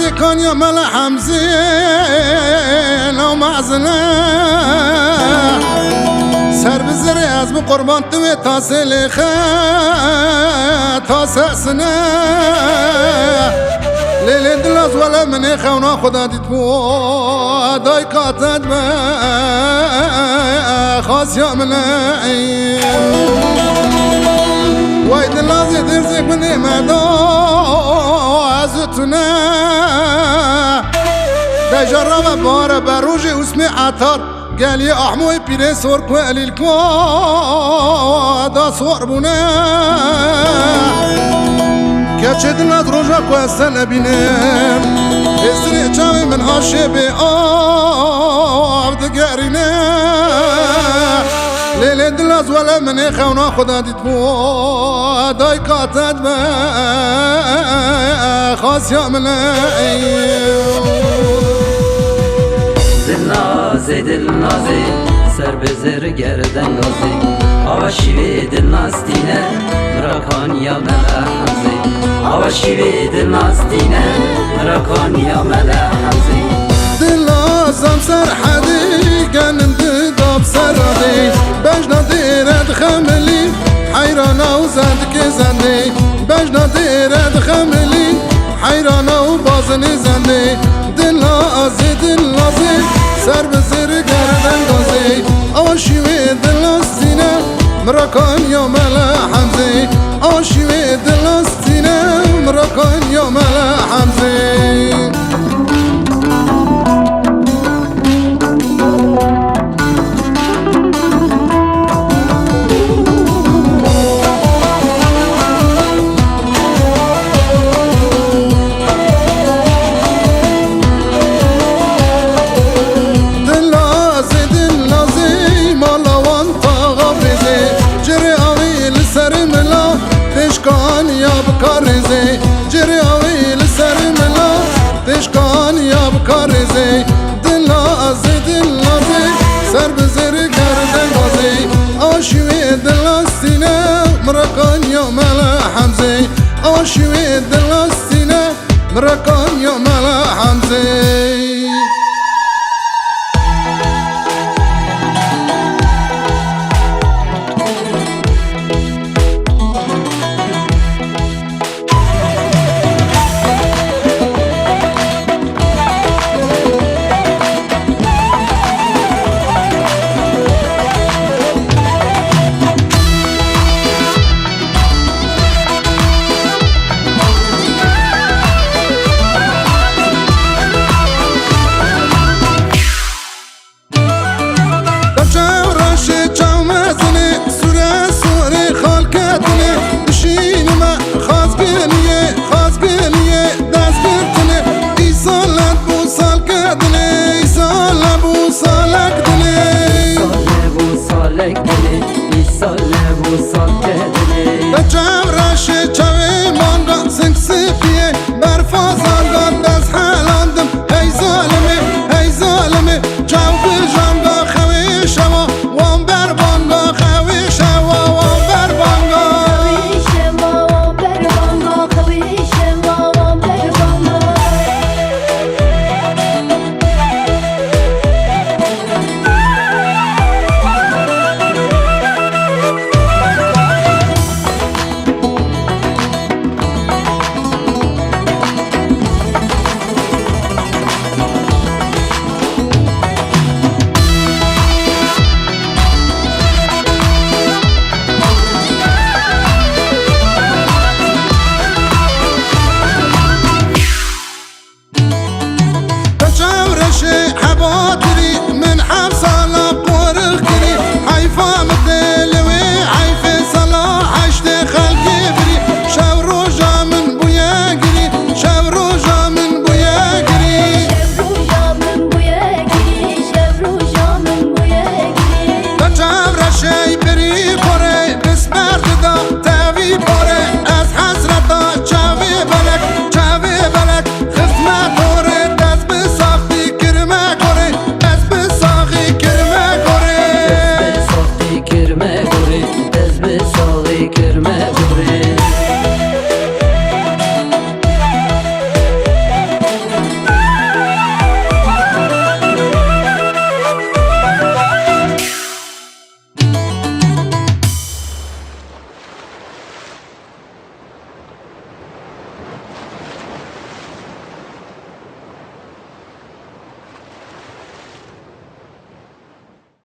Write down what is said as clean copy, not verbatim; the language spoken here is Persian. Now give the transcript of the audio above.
درزي كان يا ملا حمزي لو معزنا سر بزري از بقربان توي تاسي خا تاسسنا ليلي دلاز ولا من خونا خدا ديتو داي كاتد ما خاص يا ملاي واي دلاز درزي مني ما دو ازتنا دا جرب بار بروجي واسمي عطار قال يا أحموي بيري صور كوالي الكوا دا صور بنا كاتشد الناس روجا كواسنا بينام اسري جامي من هاشبي عبد قارينا ليلي دلاز ولا من خونا خدا ديتبو داي كاتد ما خاص يا ملاي دلنازي سر بزر گردن گازي آواشي دلناستينه مراكان يا ملا حمزي آواشي دلناستينه مراكان يا ملا حمزي دلازم سر حدي قنن داب سردي بجنا ديرد خملي حيرانا وزندك زندي بجنا ديرد خملي حيرانا وبازني زندي دلازي سر بزر گردن گازي آشوي دلاستينه مراكان يا ملا حمزي آشوي دلاستينه مراكان يا ملا حمزي بكارزي جري اويل سرملا تشكان يا بكارزي دلازي سر بزر گردن غازي آشوي دلاستينه مراكان يا ملا حمزي آشوي دلاستينه مراكان يا ملا حمزي سالك دلي